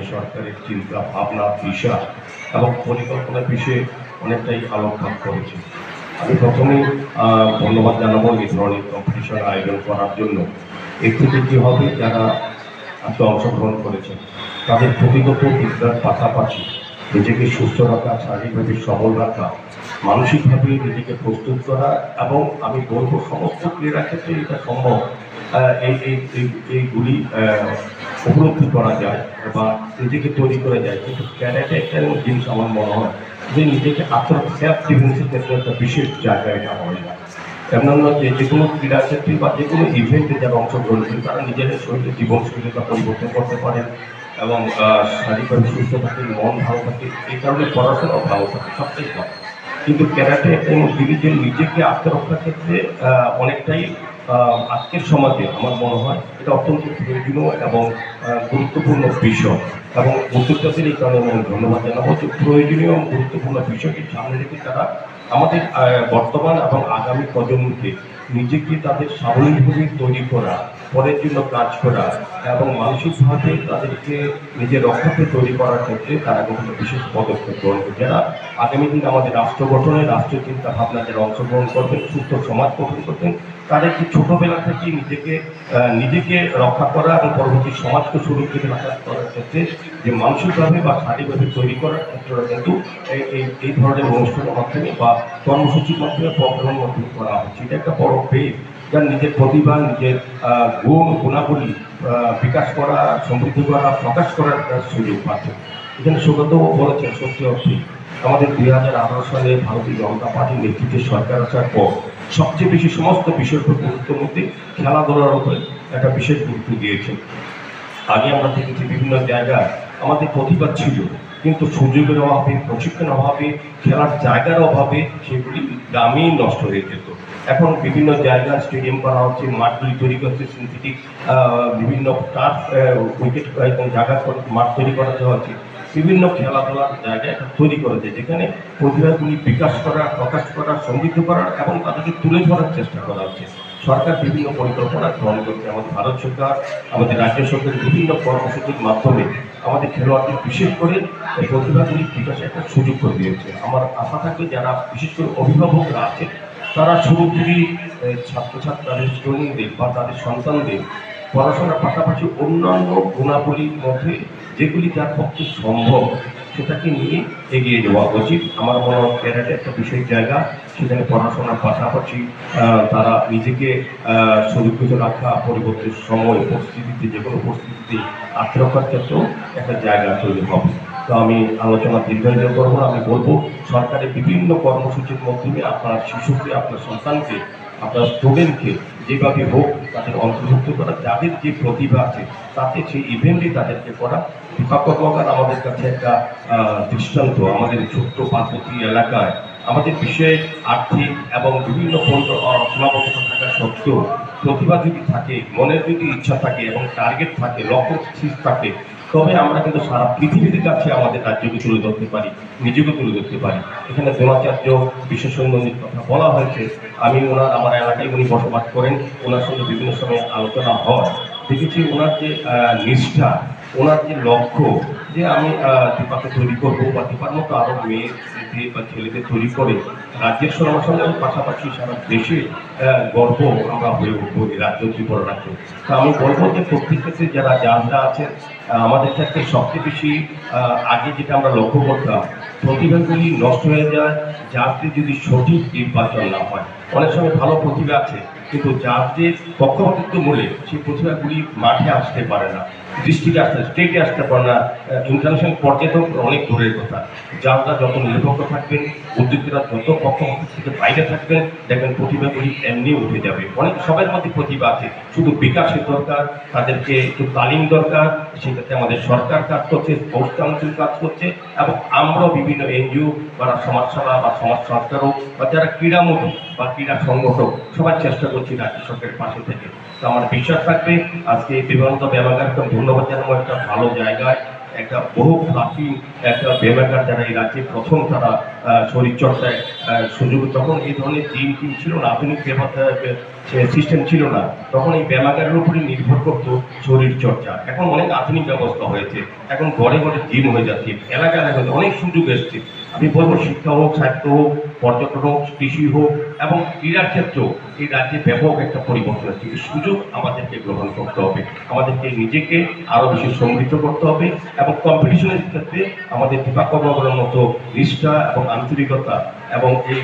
আমাদের সরকারের চিন্তা ভাবনা দিশা এবং পরিকল্পনা বিষয়ে অনেকটাই আলোকপাত করেছে। আমি প্রথমেই ধন্যবাদ জানাবো এই ধরনের কম্পিটিশন আয়োজন করার জন্য। এর থেকে কী হবে, যারা আজকে অংশগ্রহণ করেছেন তাদের প্রতিগত বিদ্যার পাশাপাশি নিজেকে সুস্থ রাখা, শারীরিকভাবে সবল রাখা, মানসিকভাবে নিজেকে প্রস্তুত করা, এবং আমি বলবো সমস্ত ক্রীড়া ক্ষেত্রে এটা সম্ভব এইগুলি উপলব্ধি করা যায় বা নিজেকে তৈরি করা যায়। কিন্তু ক্যারাটে একটা এমন জিনিস আমার মনে হয় যে নিজেকে সেলফ ডিফেন্সের ক্ষেত্রে একটা বিশেষ জায়গায় এটা হয় না। এমন নয় যে কোনো ক্রীড়া ক্ষেত্রে বা যে কোনো ইভেন্টে যারা অংশগ্রহণ করেন তারা নিজেদের শরীরের জীবনশৈলীটা পরিবর্তন করতে পারেন এবং শারীরিকভাবে সুস্থ থাকে, মন ভালো থাকে, এই কারণে পড়াশোনাও ভালো থাকে, সবটাই ভালো। কিন্তু ক্যারাটে একটা এমন জিনিস যে নিজেকে আত্মরক্ষার ক্ষেত্রে অনেকটাই আজকের সমাজে আমার মনে হয় এটা অত্যন্ত প্রয়োজনীয় এবং গুরুত্বপূর্ণ বিষয়, এবং উদ্যোক্তাদের এই কারণে আমি ধন্যবাদ জানাবো যে প্রয়োজনীয় এবং গুরুত্বপূর্ণ বিষয়টি সামনে রেখে তারা আমাদের বর্তমান এবং আগামী প্রজন্মকে নিজেকে তাদের স্বাবলম্বী তৈরি করা, পরের জন্য কাজ করা এবং মানসিকভাবে তাদেরকে নিজের রক্ষাকে তৈরি করার ক্ষেত্রে তারা কিন্তু বিশেষ পদক্ষেপ গ্রহণ করে, যারা আগামী দিন আমাদের রাষ্ট্র গঠনে, রাষ্ট্রীয় চিন্তা ভাবনা যারা অংশগ্রহণ করবেন, সুস্থ সমাজ গঠন করবেন, তাদেরকে ছোটবেলা থেকে নিজেকে রক্ষা করা এবং পরবর্তী সমাজকে সুরক্ষিত রাখা করার ক্ষেত্রে যে মানসিকভাবে বা শারীরিকভাবে তৈরি করার ক্ষেত্রে কিন্তু এই ধরনের অনুষ্ঠানের মাধ্যমে বা কর্মসূচির মাধ্যমে প্রোগ্রামের মাধ্যমে করা হচ্ছে। এটা একটা বড় পেজ, যার নিজের প্রতিভা, নিজের গুণাবলী বিকাশ করা, সমৃদ্ধি করা, প্রকাশ করার সুযোগ পাচ্ছে। এখানে সুগত বলেছেন, সত্যি অর্থে আমাদের 2018 সালে ভারতীয় জনতা পার্টির নেতৃত্বে সরকার আসার পর সবচেয়ে বেশি সমস্ত বিষয়ের উপর গুরুত্বের মধ্যে খেলাধুলার উপরে একটা বিশেষ গুরুত্ব দিয়েছেন। আগে আমরা দেখেছি বিভিন্ন জায়গায় আমাদের প্রতিভা ছিল, কিন্তু সুযোগের অভাবে, প্রশিক্ষণের অভাবে, খেলার জায়গার অভাবে সেগুলি গ্রামেই নষ্ট হয়ে যেত। এখন বিভিন্ন জায়গায় স্টেডিয়াম করা হচ্ছে, মাঠগুলি তৈরি করছে, সিনথেটিক বিভিন্ন টার্ফ উইকেট জায়গা মাঠ তৈরি করাতে হচ্ছে, বিভিন্ন খেলাধুলার জায়গায় তৈরি করেছে, যেখানে প্রতিভাগুলি বিকাশ করা, প্রকাশ করা, সমৃদ্ধ করার এবং তাদেরকে তুলে ধরার চেষ্টা করা হচ্ছে। সরকার বিভিন্ন পরিকল্পনা গ্রহণ করছে, আমাদের ভারত সরকার, আমাদের রাজ্য সরকারের বিভিন্ন কর্মসূচির মাধ্যমে আমাদের খেলোয়াড়দের বিশেষ করে প্রতিভাগুলি বিকাশে একটা সুযোগ করে দিয়েছে। আমার আশা থাকবে যারা বিশেষ করে অভিভাবকরা আছে তারা শুরু থেকেই ছাত্রছাত্রী তাদের স্টুডেন্টদের বা তাদের সন্তানদের পড়াশোনার পাশাপাশি অন্যান্য গুণাবলীর মধ্যে যেগুলি যার পক্ষে সম্ভব সেটাকে নিয়ে এগিয়ে যাওয়া উচিত। আমার মনে হয় ক্যারাটে একটা বিশেষ জায়গা, সেখানে পড়াশোনার পাশাপাশি তারা নিজেকে সুরক্ষিত রাখা, পরিবর্তী সময় পরিস্থিতিতে, যে কোনো পরিস্থিতিতে আত্মরক্ষার ক্ষেত্রেও একটা জায়গা তৈরি হবে। তো আমি আলোচনা দীর্ঘায়িত করবো না, আমি বলবো সরকারের বিভিন্ন কর্মসূচির মাধ্যমে আপনার শিশুকে, আপনার সন্তানকে, আপনার স্টুডেন্টকে যেভাবে হোক তাদের অন্তর্ভুক্ত করা, যাদের যে প্রতিভা আছে তাতে সেই ইভেন্টে তাদেরকে করা। বিপাকবাগান আমাদের কাছে একটা দৃষ্টান্ত। আমাদের ছোট্ট পার্বতী এলাকায় আমাদের বিষয়ে আর্থিক এবং বিভিন্ন সীমাবদ্ধতা থাকা সত্ত্বেও প্রতিভা যদি থাকে, মনের যদি ইচ্ছা থাকে এবং টার্গেট থাকে, লক্ষ্য স্থির থাকে, তবে আমরা কিন্তু সারা পৃথিবীর কাছে আমাদের রাজ্যকে তুলে ধরতে পারি, নিজেকে তুলে ধরতে পারি। এখানে দ্রোণাচার্য বিশেষজ্ঞের কথা বলা হয়েছে, আমি আমার এলাকায় উনি বসবাস করেন, ওনার সঙ্গে বিভিন্ন সময় আলোচনা হয়, দেখেছি ওনার যে নিষ্ঠা, ওনার যে লক্ষ্য যে আমি দীপাকে তৈরি করবো বা দীপার মতো আরও মেয়েদের বা ছেলেদের তৈরি করে রাজ্যের সমাজের পাশাপাশি সারা দেশে গর্ব আমরা হয়ে উঠবো এই রাজ্য, ত্রিপুরা রাজ্য। তা আমি বলবো যে প্রত্যেক ক্ষেত্রে যারা জাজরা আছেন আমাদের ক্ষেত্রে সবচেয়ে বেশি আগে যেটা আমরা লক্ষ্য করতাম, প্রতিভাগুলি নষ্ট হয়ে যায় জাজদের যদি সঠিক নির্বাচন না হয়। অনেক সময় ভালো প্রতিভা আছে কিন্তু জাজদের পক্ষপাতিত্ব মূলে সেই প্রতিভাগুলি মাঠে আসতে পারে না, দৃষ্টিতে আসতে, স্টেটে আসতে পারে না, ইন্টারন্যাশনাল পর্যায়ে তো অনেক দূরের কথা। জাজরা যত নিরপেক্ষ থাকবেন, উদ্যোক্তারা যত পক্ষপাত থেকে বাইরে থাকবেন, দেখবেন প্রতিভাগুলি এমনি উঠে যাবে। অনেক সবার মধ্যে প্রতিভা আছে, শুধু বিকাশের দরকার, তাদেরকে একটু তালিম দরকার। সেক্ষেত্রে আমাদের সরকার কাজ করছে, পোস্ট কাউন্সিল কাজ করছে, এবং আমরাও বিভিন্ন এনজিও বা সমাজসেবা বা সমাজ সংস্কারও বা যারা ক্রীড়ামুখী বা ক্রীড়া সংগঠক সবাই চেষ্টা করছি রাজ্য সরকারের পাশে থেকে। তো আমার বিশ্বাস থাকবে আজকে বিবেকানন্দ ব্যায়ামাগার ধন্যবাদ জানাবো, একটা ভালো জায়গায় একটা বহু প্রাচীন একটা ব্যায়ামাগার যারা এই রাজ্যে প্রথম তারা শরীরচর্চায় সুযোগ, তখন এই ধরনের জিম টিম ছিল না, আধুনিক সিস্টেম ছিল না, তখন এই ব্যায়ামাগারের উপরে নির্ভর করতো শরীরচর্চা। এখন অনেক আধুনিক ব্যবস্থা হয়েছে, এখন ঘরে ঘরে জিম হয়ে যাচ্ছে, এলাকায় এলাকায় অনেক সুযোগ এসছে। আমি বলবো শিক্ষা হোক, স্বাস্থ্য হোক, পর্যটন হোক, কৃষি হোক এবং ক্রীড়ার ক্ষেত্রেও এই রাজ্যে ব্যাপক একটা পরিবর্তন হচ্ছে। এই সুযোগ আমাদেরকে গ্রহণ করতে হবে, আমাদেরকে নিজেকে আরো বেশি সমৃদ্ধ করতে হবে এবং কম্পিটিশনের ক্ষেত্রে আমাদের দীপা কর্মকরের মতো নিষ্ঠা এবং আন্তরিকতা এবং এই